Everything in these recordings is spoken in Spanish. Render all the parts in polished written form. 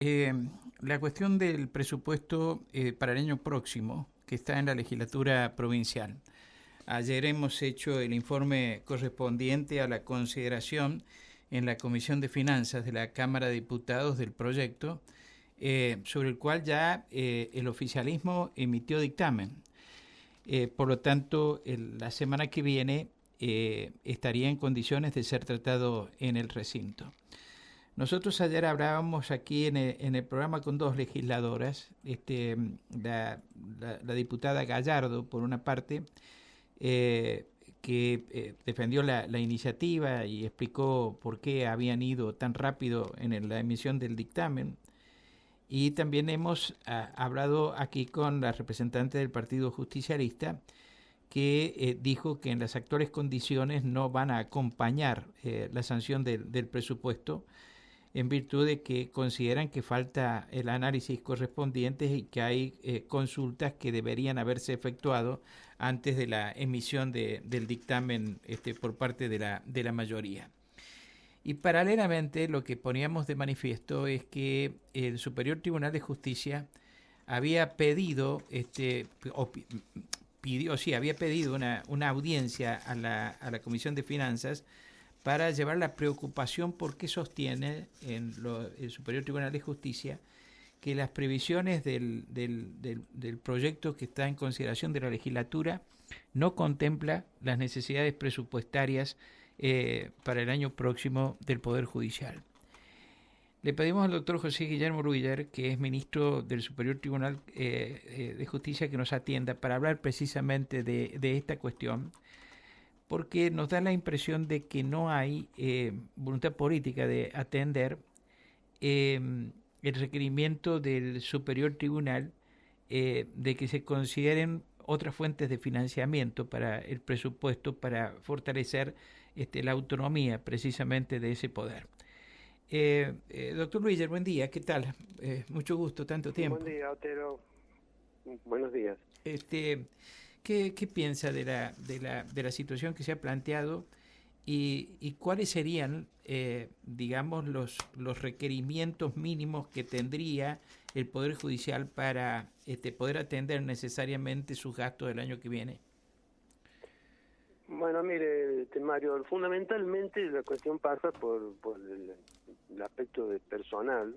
Eh, la cuestión del presupuesto para el año próximo, que está en la legislatura provincial. Ayer hemos hecho el informe correspondiente a la consideración en la Comisión de Finanzas de la Cámara de Diputados del proyecto, sobre el cual ya el oficialismo emitió dictamen. Por lo tanto, la semana que viene estaría en condiciones de ser tratado en el recinto. Nosotros ayer hablábamos aquí en el programa con dos legisladoras, la diputada Gallardo, por una parte, que defendió la iniciativa y explicó por qué habían ido tan rápido en la emisión del dictamen. Y también hemos hablado aquí con la representante del Partido Justicialista, que dijo que en las actuales condiciones no van a acompañar la sanción del presupuesto, en virtud de que consideran que falta el análisis correspondiente y que hay consultas que deberían haberse efectuado antes de la emisión del dictamen por parte de la mayoría. Y paralelamente lo que poníamos de manifiesto es que el Superior Tribunal de Justicia había pedido, había pedido una audiencia a la Comisión de Finanzas para llevar la preocupación porque sostiene el Superior Tribunal de Justicia que las previsiones del proyecto que está en consideración de la legislatura no contempla las necesidades presupuestarias para el año próximo del Poder Judicial. Le pedimos al doctor José Guillermo Ruiller, que es ministro del Superior Tribunal de Justicia, que nos atienda para hablar precisamente de esta cuestión, porque nos da la impresión de que no hay voluntad política de atender el requerimiento del Superior Tribunal de que se consideren otras fuentes de financiamiento para el presupuesto para fortalecer la autonomía precisamente de ese poder. Doctor Luis, buen día, ¿qué tal? Mucho gusto, tanto tiempo. Buen día, Otero. Buenos días. ¿Qué piensa de la situación que se ha planteado y cuáles serían, digamos, los requerimientos mínimos que tendría el Poder Judicial para poder atender necesariamente sus gastos del año que viene? Bueno, mire, Mario, fundamentalmente la cuestión pasa por el aspecto de personal,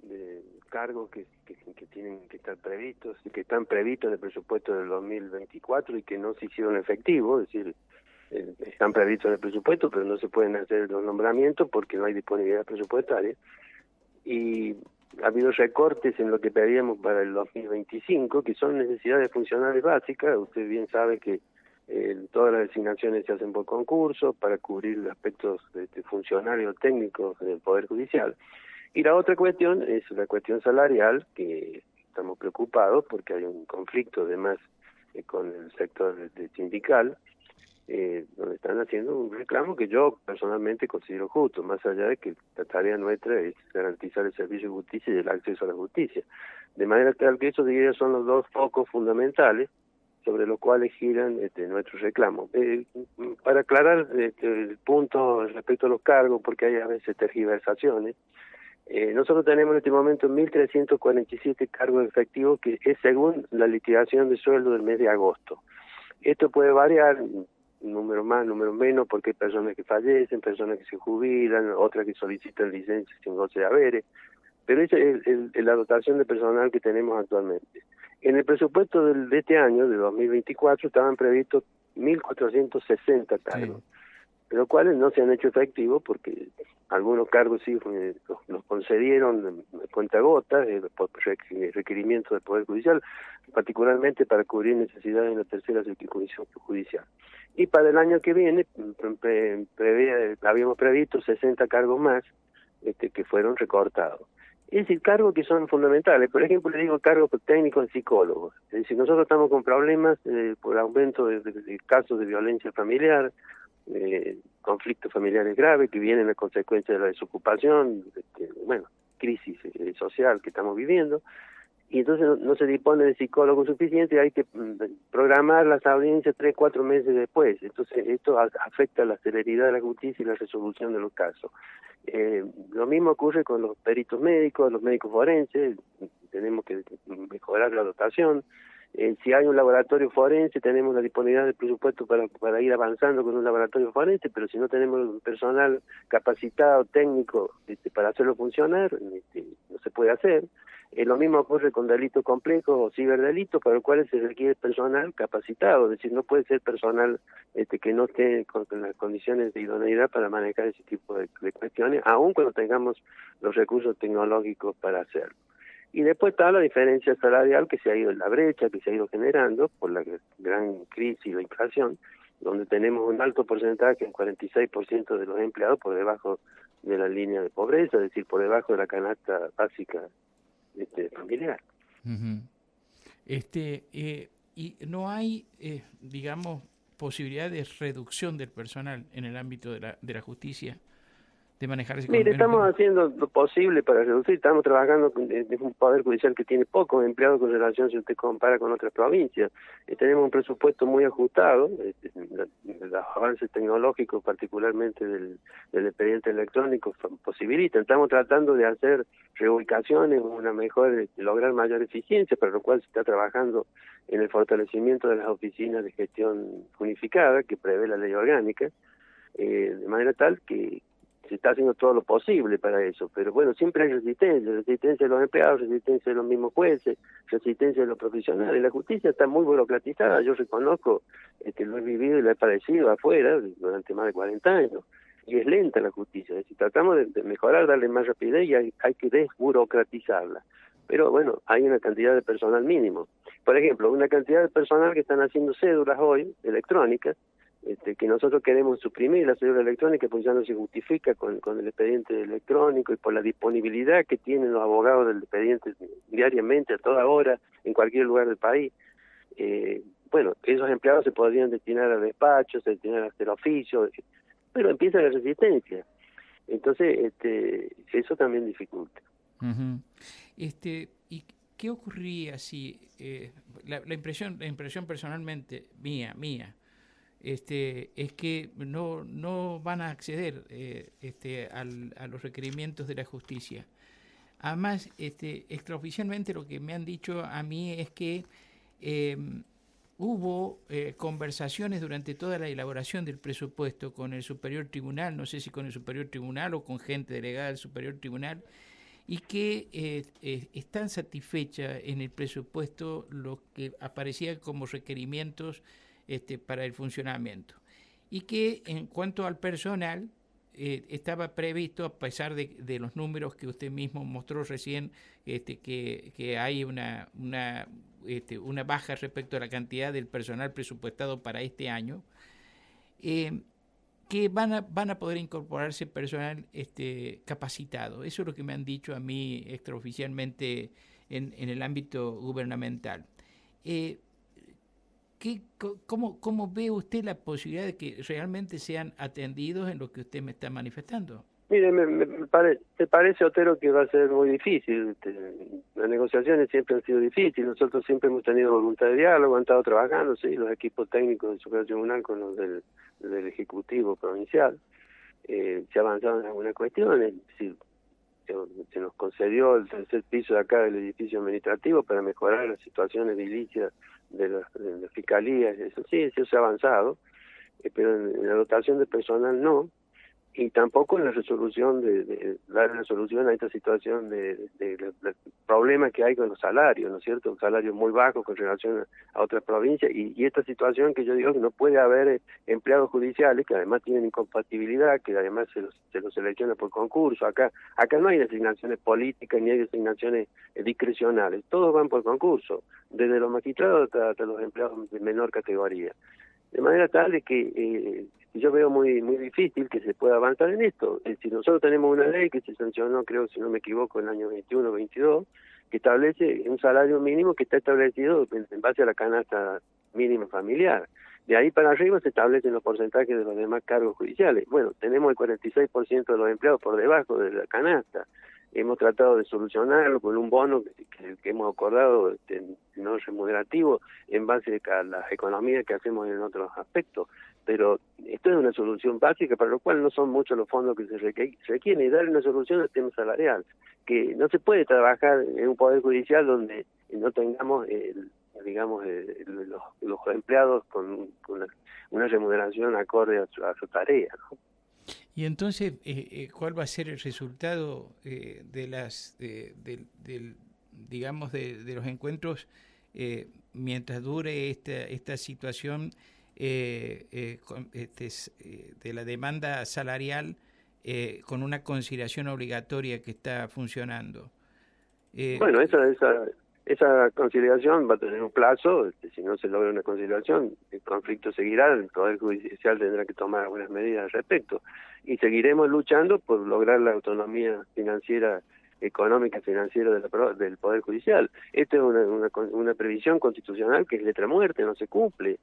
de cargos que tienen que estar previstos, que están previstos en el presupuesto del 2024 y que no se hicieron efectivos, es decir, están previstos en el presupuesto, pero no se pueden hacer los nombramientos porque no hay disponibilidad presupuestaria. Y ha habido recortes en lo que pedíamos para el 2025, que son necesidades funcionales básicas. Usted bien sabe que todas las designaciones se hacen por concurso para cubrir los aspectos funcionarios técnicos del Poder Judicial. Y la otra cuestión es la cuestión salarial, que estamos preocupados porque hay un conflicto además con el sector sindical, donde están haciendo un reclamo que yo personalmente considero justo, más allá de que la tarea nuestra es garantizar el servicio de justicia y el acceso a la justicia. De manera tal que esos diría son los dos focos fundamentales sobre los cuales giran nuestros reclamos. Para aclarar el punto respecto a los cargos, porque hay a veces tergiversaciones, nosotros tenemos en este momento 1.347 cargos efectivos, que es según la liquidación de sueldo del mes de agosto. Esto puede variar, número más, número menos, porque hay personas que fallecen, personas que se jubilan, otras que solicitan licencias sin goce de haberes, pero esa es la dotación de personal que tenemos actualmente. En el presupuesto de este año, de 2024, estaban previstos 1.460 cargos, sí, los cuales no se han hecho efectivos porque algunos cargos sí los concedieron a cuentagotas por requerimiento del Poder Judicial, particularmente para cubrir necesidades en la tercera circunscripción judicial. Y para el año que viene habíamos previsto 60 cargos más que fueron recortados. Es decir, cargos que son fundamentales. Por ejemplo, le digo cargos técnicos en psicólogos. Es decir, nosotros estamos con problemas por aumento de casos de violencia familiar, conflictos familiares graves que vienen a consecuencia de la desocupación, crisis social que estamos viviendo. y entonces no se dispone de psicólogos suficientes y hay que programar las audiencias 3-4 meses después. Entonces esto afecta la celeridad de la justicia y la resolución de los casos. Lo mismo ocurre con los peritos médicos, los médicos forenses, tenemos que mejorar la dotación. Si hay un laboratorio forense, tenemos la disponibilidad del presupuesto para ir avanzando con un laboratorio forense, pero si no tenemos personal capacitado, técnico, para hacerlo funcionar, no se puede hacer. Lo mismo ocurre con delitos complejos o ciberdelitos, para los cuales se requiere personal capacitado, es decir, no puede ser personal que no esté con las condiciones de idoneidad para manejar ese tipo de cuestiones, aun cuando tengamos los recursos tecnológicos para hacerlo. Y después está la diferencia salarial que se ha ido en la brecha, que se ha ido generando por la gran crisis y la inflación, donde tenemos un alto porcentaje, un 46% de los empleados por debajo de la línea de pobreza, es decir, por debajo de la canasta básica familiar. Uh-huh. Y no hay, digamos, posibilidad de reducción del personal en el ámbito de la justicia, de manejarse. Mire, estamos haciendo lo posible para reducir, estamos trabajando con un poder judicial que tiene pocos empleados con relación si usted compara con otras provincias. Tenemos un presupuesto muy ajustado, los avances tecnológicos, particularmente del expediente electrónico, posibilitan. Estamos tratando de hacer reubicaciones, lograr mayor eficiencia, para lo cual se está trabajando en el fortalecimiento de las oficinas de gestión unificada que prevé la ley orgánica, de manera tal que se está haciendo todo lo posible para eso, pero bueno, siempre hay resistencia de los empleados, resistencia de los mismos jueces, resistencia de los profesionales. La justicia está muy burocratizada, yo reconozco, lo he vivido y lo he padecido afuera durante más de 40 años, y es lenta la justicia, es decir, tratamos de mejorar, darle más rapidez y hay que desburocratizarla. Pero bueno, hay una cantidad de personal mínimo. Por ejemplo, una cantidad de personal que están haciendo cédulas hoy, electrónicas, que nosotros queremos suprimir la cédula electrónica, pues ya no se justifica con el expediente electrónico y por la disponibilidad que tienen los abogados del expediente diariamente, a toda hora, en cualquier lugar del país. Bueno, esos empleados se podrían destinar a despachos, se destinar a hacer oficios, pero empieza la resistencia. Entonces, eso también dificulta. Uh-huh. ¿Y qué ocurría si, la impresión personalmente mía, es que no van a acceder a los requerimientos de la justicia? Además, extraoficialmente lo que me han dicho a mí es que hubo conversaciones durante toda la elaboración del presupuesto con el Superior Tribunal, no sé si con el Superior Tribunal o con gente delegada del Superior Tribunal, y que están satisfechas en el presupuesto lo que aparecía como requerimientos para el funcionamiento, y que en cuanto al personal estaba previsto, a pesar de los números que usted mismo mostró recién, que hay una baja respecto a la cantidad del personal presupuestado para este año, que van a poder incorporarse personal capacitado. Eso es lo que me han dicho a mí extraoficialmente en el ámbito gubernamental. ¿Cómo ve usted la posibilidad de que realmente sean atendidos en lo que usted me está manifestando? Mire, me parece, Otero, que va a ser muy difícil. Las negociaciones siempre han sido difíciles. Nosotros siempre hemos tenido voluntad de diálogo, han estado trabajando, sí, los equipos técnicos del Superior Tribunal con los del Ejecutivo Provincial. Se ha avanzado en algunas cuestiones. Sí, se nos concedió el tercer piso de acá del edificio administrativo para mejorar las situaciones edilicias de las fiscalías. Eso sí, eso se ha avanzado, pero en la dotación de personal no. Y tampoco en la resolución de dar una solución a esta situación de problemas que hay con los salarios, ¿no es cierto? Salarios muy bajos con relación a otras provincias y esta situación que yo digo que no puede haber empleados judiciales que además tienen incompatibilidad, que además se los selecciona por concurso. Acá no hay designaciones políticas ni hay designaciones discrecionales, todos van por concurso, desde los magistrados hasta los empleados de menor categoría. De manera tal de que yo veo muy difícil que se pueda avanzar en esto. Si nosotros tenemos una ley que se sancionó, creo, si no me equivoco, en el año 21-22, que establece un salario mínimo que está establecido en base a la canasta mínima familiar. De ahí para arriba se establecen los porcentajes de los demás cargos judiciales. Bueno, tenemos el 46% de los empleados por debajo de la canasta. hemos tratado de solucionarlo con un bono que hemos acordado no remunerativo en base a las economías que hacemos en otros aspectos. Pero esto es una solución básica para lo cual no son muchos los fondos que se requieren, y dar una solución al tema salarial, que no se puede trabajar en un poder judicial donde no tengamos los empleados con una remuneración acorde a su tarea, ¿no? Y entonces, ¿cuál va a ser el resultado de los encuentros mientras dure esta situación de la demanda salarial con una conciliación obligatoria que está funcionando? Bueno, esa conciliación va a tener un plazo. Si no se logra una conciliación, el conflicto seguirá, el Poder Judicial tendrá que tomar algunas medidas al respecto, y seguiremos luchando por lograr la autonomía económica financiera del Poder Judicial. Esta es una previsión constitucional que es letra muerta, no se cumple.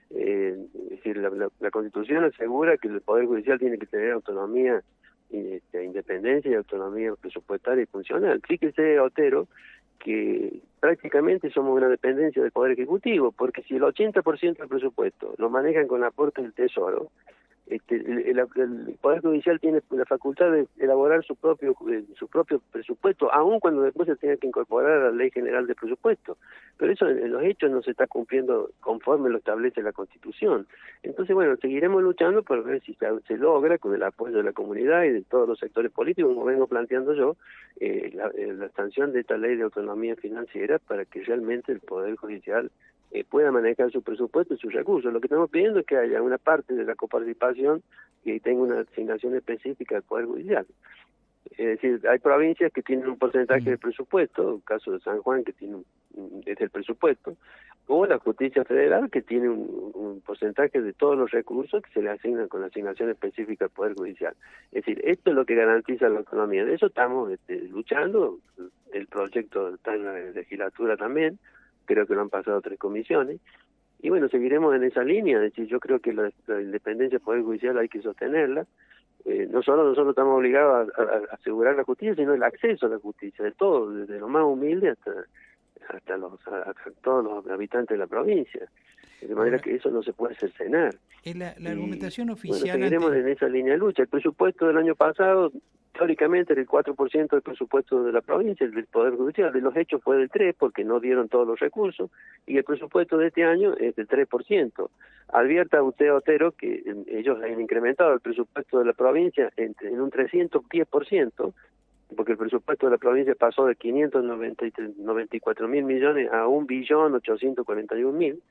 Es decir, la Constitución asegura que el Poder Judicial tiene que tener autonomía, independencia y autonomía presupuestaria y funcional. Fíjese, Otero, que prácticamente somos una dependencia del Poder Ejecutivo, porque si el 80% del presupuesto lo manejan con aportes del Tesoro, el Poder Judicial tiene la facultad de elaborar su propio presupuesto, aun cuando después se tenga que incorporar a la Ley General de Presupuesto. Pero eso en los hechos no se está cumpliendo conforme lo establece la Constitución. Entonces, bueno, seguiremos luchando por ver si se logra, con el apoyo de la comunidad y de todos los sectores políticos, como vengo planteando yo, la sanción de esta Ley de Autonomía Financiera para que realmente el Poder Judicial pueda manejar su presupuesto y sus recursos. Lo que estamos pidiendo es que haya una parte de la coparticipación que tenga una asignación específica al Poder Judicial. Es decir, hay provincias que tienen un porcentaje de presupuesto, el caso de San Juan que tiene es el presupuesto, o la Justicia Federal que tiene un porcentaje de todos los recursos que se le asignan con la asignación específica al Poder Judicial. Es decir, esto es lo que garantiza la autonomía. De eso estamos luchando. El proyecto está en la legislatura también, creo que lo han pasado 3 comisiones, y bueno, seguiremos en esa línea. Es decir, yo creo que la independencia del Poder Judicial hay que sostenerla. No solo nosotros estamos obligados a asegurar la justicia, sino el acceso a la justicia de todos, desde lo más humilde hasta todos los habitantes de la provincia. De manera que eso no se puede cercenar. La argumentación oficial... Bueno, seguiremos en esa línea de lucha. El presupuesto del año pasado, teóricamente, era el 4% del presupuesto de la provincia, el del Poder Judicial. De los hechos fue del 3%, porque no dieron todos los recursos, y el presupuesto de este año es del 3%. Advierta usted, Otero, que ellos han incrementado el presupuesto de la provincia en un 310%, porque el presupuesto de la provincia pasó de 594 mil millones a 1.841.000.000,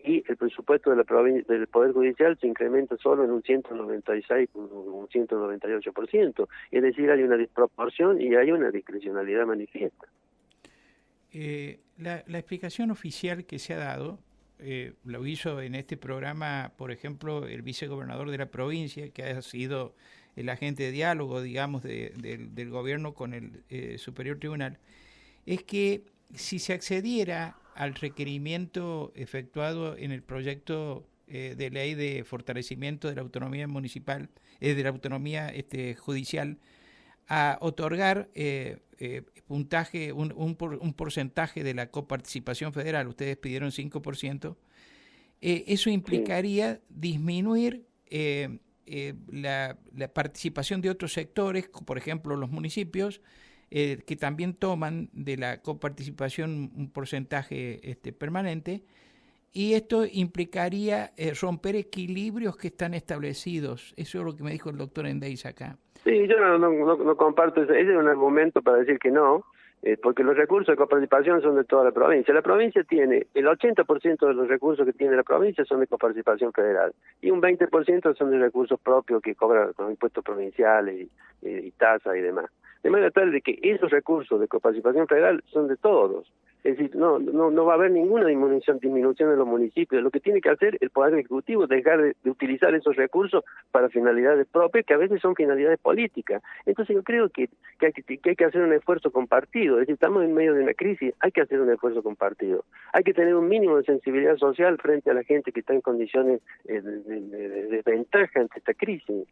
y el presupuesto de la provincia, del Poder Judicial, se incrementa solo en un 196, un 198%. Es decir, hay una desproporción y hay una discrecionalidad manifiesta. La explicación oficial que se ha dado, lo hizo en este programa, por ejemplo, el vicegobernador de la provincia, que ha sido el agente de diálogo, digamos, del gobierno con el Superior Tribunal, es que si se accediera al requerimiento efectuado en el proyecto de ley de fortalecimiento de la autonomía municipal, de la autonomía judicial, a otorgar puntaje, un porcentaje de la coparticipación federal, ustedes pidieron 5%, eso implicaría disminuir la participación de otros sectores, por ejemplo los municipios, que también toman de la coparticipación un porcentaje permanente, y esto implicaría romper equilibrios que están establecidos. Eso es lo que me dijo el doctor Endeis acá. Sí, yo no comparto ese es un argumento para decir que no, porque los recursos de coparticipación son de toda la provincia. La provincia tiene, el 80% de los recursos que tiene la provincia son de coparticipación federal, y un 20% son de recursos propios que cobran con impuestos provinciales y tasas y demás. De manera tal de que esos recursos de coparticipación federal son de todos. Es decir, no va a haber ninguna disminución de los municipios. Lo que tiene que hacer el Poder Ejecutivo es dejar de utilizar esos recursos para finalidades propias, que a veces son finalidades políticas. Entonces yo creo que hay que hacer un esfuerzo compartido. Es decir, estamos en medio de una crisis, hay que hacer un esfuerzo compartido. Hay que tener un mínimo de sensibilidad social frente a la gente que está en condiciones de desventaja ante esta crisis.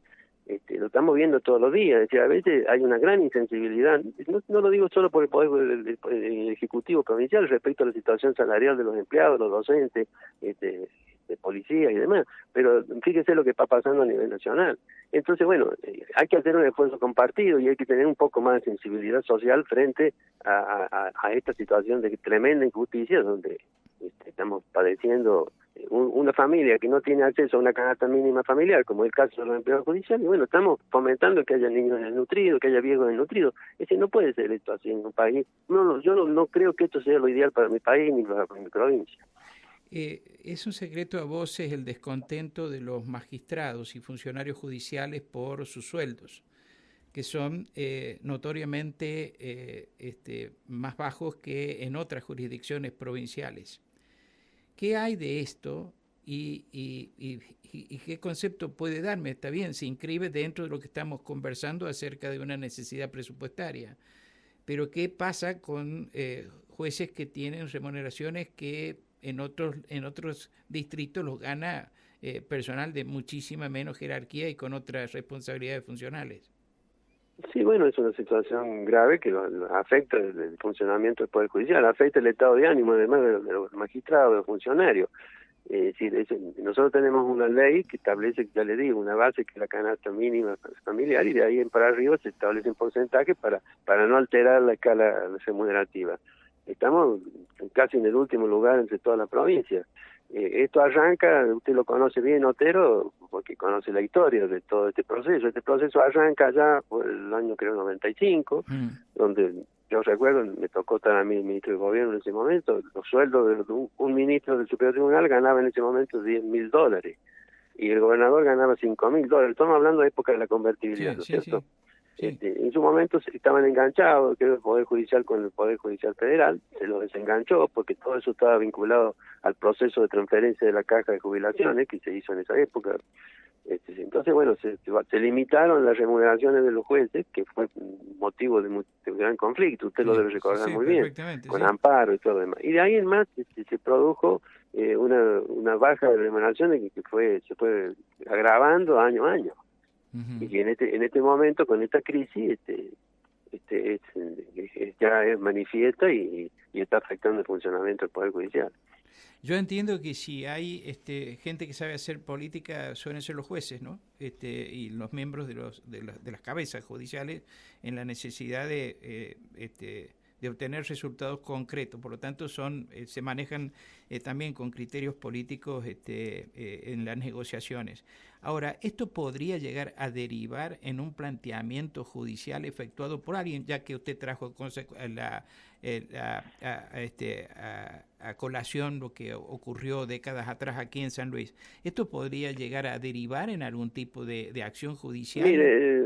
lo estamos viendo todos los días. Es decir, a veces hay una gran insensibilidad, no lo digo solo por el Poder el Ejecutivo Provincial respecto a la situación salarial de los empleados, los docentes, de policía y demás, pero fíjese lo que está pasando a nivel nacional. Entonces, bueno, hay que hacer un esfuerzo compartido y hay que tener un poco más de sensibilidad social frente a esta situación de tremenda injusticia donde estamos padeciendo una familia que no tiene acceso a una canasta mínima familiar, como es el caso de los empleados judiciales, y bueno, estamos fomentando que haya niños desnutridos, que haya viejos desnutridos. Es decir, no puede ser esto así en un país. Yo no creo que esto sea lo ideal para mi país ni para mi provincia. Es un secreto a voces el descontento de los magistrados y funcionarios judiciales por sus sueldos, que son notoriamente más bajos que en otras jurisdicciones provinciales. ¿Qué hay de esto y qué concepto puede darme? Está bien, se inscribe dentro de lo que estamos conversando acerca de una necesidad presupuestaria, pero ¿qué pasa con jueces que tienen remuneraciones que en otros distritos los gana personal de muchísima menos jerarquía y con otras responsabilidades funcionales? Sí, bueno, es una situación grave que lo afecta el funcionamiento del Poder Judicial, afecta el estado de ánimo además de los magistrados, de los funcionarios. Es decir, nosotros tenemos una ley que establece, ya le digo, una base que es la canasta mínima familiar y de ahí en para arriba se establecen porcentajes para no alterar la escala remunerativa. Estamos casi en el último lugar entre todas las provincias. Esto arranca, usted lo conoce bien, Otero, porque conoce la historia de todo este proceso. Este proceso arranca ya por el año, creo, 95, donde yo recuerdo, me tocó estar a mí ministro de gobierno en ese momento, los sueldos de un ministro del Superior Tribunal ganaba en ese momento $10.000 y el gobernador ganaba $5.000. Estamos hablando de época de la convertibilidad, ¿no es cierto? Sí. En su momento estaban enganchados, creo, el Poder Judicial con el Poder Judicial Federal, se los desenganchó porque todo eso estaba vinculado al proceso de transferencia de la caja de jubilaciones que se hizo en esa época. Entonces, bueno, se limitaron las remuneraciones de los jueces, que fue motivo de gran conflicto, usted lo debe recordar muy bien, con amparo y todo lo demás. Y de ahí en más se produjo una baja de remuneraciones que se fue agravando año a año. Y en este momento, con esta crisis, ya es manifiesta y está afectando el funcionamiento del Poder Judicial. Yo entiendo que si hay gente que sabe hacer política, suelen ser los jueces, ¿no? Y los miembros de las cabezas judiciales en la necesidad de obtener resultados concretos. Por lo tanto, se manejan también con criterios políticos en las negociaciones. Ahora, ¿esto podría llegar a derivar en un planteamiento judicial efectuado por alguien, ya que usted trajo a colación lo que ocurrió décadas atrás aquí en San Luis? ¿Esto podría llegar a derivar en algún tipo de acción judicial? Mire,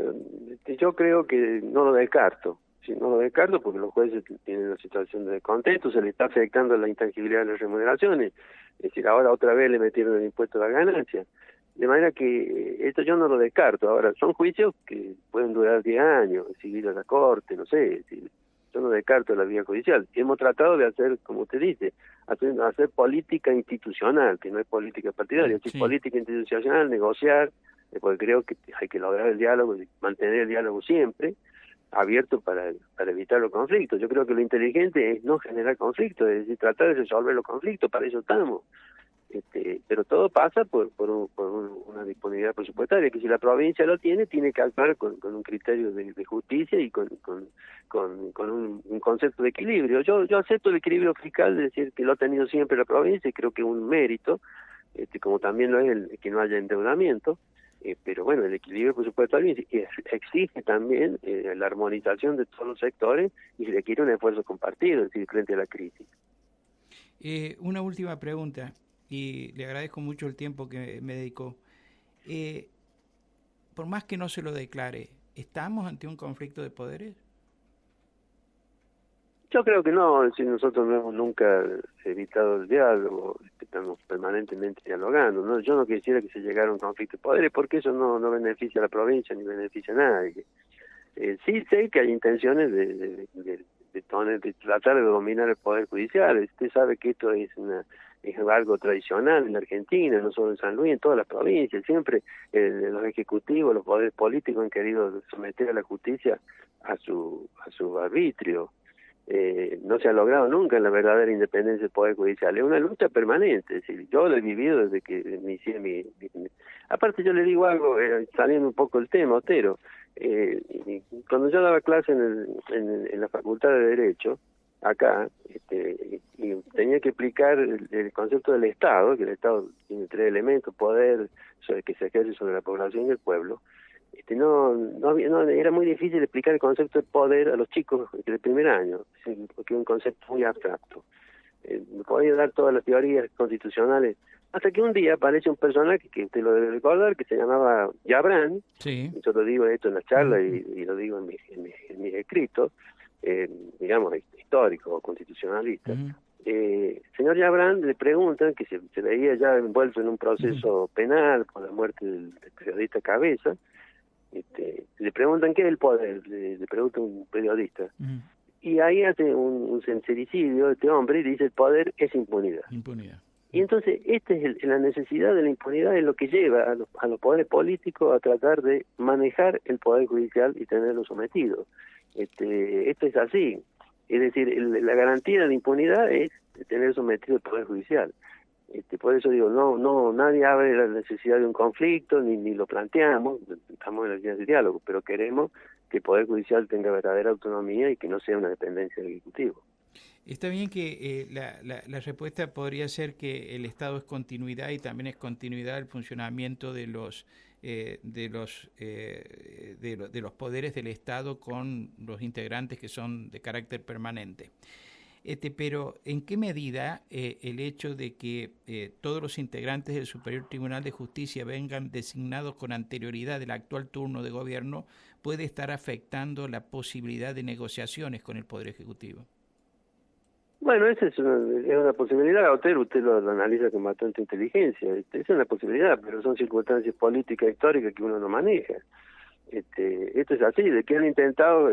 yo creo que no lo descarto. Sí, no lo descarto porque los jueces tienen una situación de descontento, se le está afectando la intangibilidad de las remuneraciones. Es decir, ahora otra vez le metieron el impuesto a la ganancia. De manera que esto yo no lo descarto. Ahora, son juicios que pueden durar 10 años, seguir a la corte, no sé. Es decir, yo no descarto la vía judicial. Hemos tratado de hacer, como usted dice, hacer política institucional, que no es política partidaria, es política institucional, negociar, porque creo que hay que lograr el diálogo, mantener el diálogo siempre abierto para evitar los conflictos. Yo creo que lo inteligente es no generar conflictos, es decir, tratar de resolver los conflictos, para eso estamos. Pero todo pasa por una disponibilidad presupuestaria, que si la provincia lo tiene que actuar con un criterio de justicia y con un concepto de equilibrio. Yo acepto el equilibrio fiscal, es decir, que lo ha tenido siempre la provincia y creo que es un mérito, como también lo es el que no haya endeudamiento. Pero bueno, el equilibrio presupuestario exige también la armonización de todos los sectores y requiere un esfuerzo compartido, es decir, frente a la crisis. Una última pregunta, y le agradezco mucho el tiempo que me dedicó. Por más que no se lo declare, ¿estamos ante un conflicto de poderes? Yo creo que no, si nosotros no hemos nunca evitado el diálogo, estamos permanentemente dialogando, ¿no? Yo no quisiera que se llegara a un conflicto de poderes porque eso no beneficia a la provincia ni beneficia a nadie. Sí sé que hay intenciones de tratar de dominar el Poder Judicial. Usted sabe que esto es es algo tradicional en la Argentina, no solo en San Luis, en todas las provincias. Siempre los ejecutivos, los poderes políticos han querido someter a la justicia a su arbitrio. No se ha logrado nunca la verdadera independencia del Poder Judicial. Es una lucha permanente. Es decir, yo lo he vivido desde que inicié Aparte, yo le digo algo, saliendo un poco del tema, Otero. Cuando yo daba clase en la Facultad de Derecho, acá, y tenía que explicar el concepto del Estado, que el Estado tiene 3 elementos: poder que se ejerce sobre la población y el pueblo. Era muy difícil explicar el concepto de poder a los chicos del primer año, porque es un concepto muy abstracto. Me podía dar todas las teorías constitucionales, hasta que un día aparece un personaje que usted lo debe recordar, que se llamaba Yabrán. Sí. Yo lo digo esto en las charlas y lo digo en mis escritos, digamos, históricos o constitucionalistas. Señor Yabrán le preguntan, que se veía ya envuelto en un proceso penal por la muerte del periodista Cabeza. Le preguntan qué es el poder, le pregunta un periodista, y ahí hace un sincericidio este hombre y dice: el poder es impunidad. Y entonces la necesidad de la impunidad es lo que lleva a los poderes políticos a tratar de manejar el poder judicial y tenerlo sometido. Esto es así, es decir, la garantía de impunidad es tener sometido el poder judicial. Por eso digo, nadie abre la necesidad de un conflicto, ni lo planteamos, estamos en las vías de diálogo, pero queremos que el Poder Judicial tenga verdadera autonomía y que no sea una dependencia del Ejecutivo. Está bien que la respuesta podría ser que el Estado es continuidad y también es continuidad el funcionamiento de los poderes del Estado con los integrantes que son de carácter permanente. Pero ¿en qué medida el hecho de que todos los integrantes del Superior Tribunal de Justicia vengan designados con anterioridad del actual turno de gobierno puede estar afectando la posibilidad de negociaciones con el Poder Ejecutivo? Bueno, esa es una posibilidad, Otero, usted lo analiza con bastante inteligencia. Es una posibilidad, pero son circunstancias políticas históricas que uno no maneja. Esto es así, de que han intentado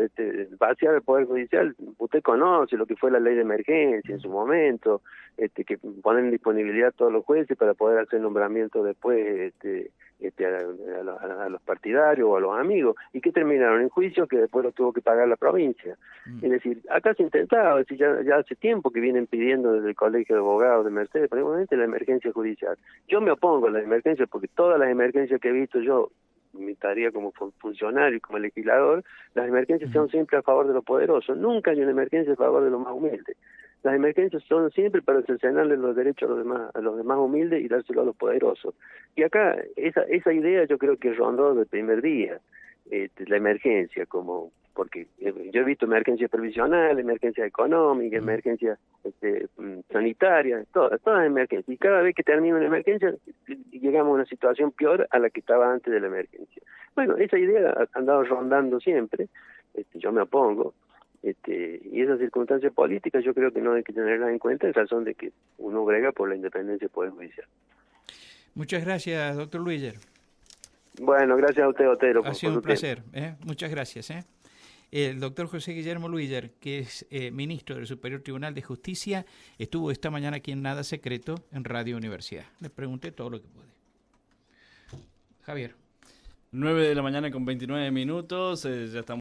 vaciar el Poder Judicial. Usted conoce lo que fue la ley de emergencia en su momento, que ponen en disponibilidad a todos los jueces para poder hacer nombramiento después a los partidarios o a los amigos, y que terminaron en juicios que después los tuvo que pagar la provincia. Es decir, acá se ha intentado, es decir, ya hace tiempo que vienen pidiendo desde el Colegio de Abogados de Mercedes, probablemente la emergencia judicial. Yo me opongo a la emergencia porque todas las emergencias que he visto yo, mi tarea como funcionario y como legislador, las emergencias son siempre a favor de los poderosos. Nunca hay una emergencia a favor de los más humildes. Las emergencias son siempre para cercenarle los derechos a los demás humildes y dárselo a los poderosos. Y acá esa idea yo creo que rondó desde el primer día, la emergencia, porque yo he visto emergencias previsionales, emergencias económicas, emergencias sanitarias, todas emergencias. Y cada vez que termina una emergencia, llegamos a una situación peor a la que estaba antes de la emergencia. Bueno, esa idea ha andado rondando siempre, yo me opongo, y esas circunstancias políticas yo creo que no hay que tenerlas en cuenta en razón de que uno brega por la independencia del Poder Judicial. Muchas gracias, doctor Luiger. Bueno, gracias a usted, Otero. Ha sido un placer. Muchas gracias. El doctor José Guillermo Luiger, que es ministro del Superior Tribunal de Justicia, estuvo esta mañana aquí en Nada Secreto, en Radio Universidad. Le pregunté todo lo que pude. Javier. 9 de la mañana con 29 minutos, ya estamos.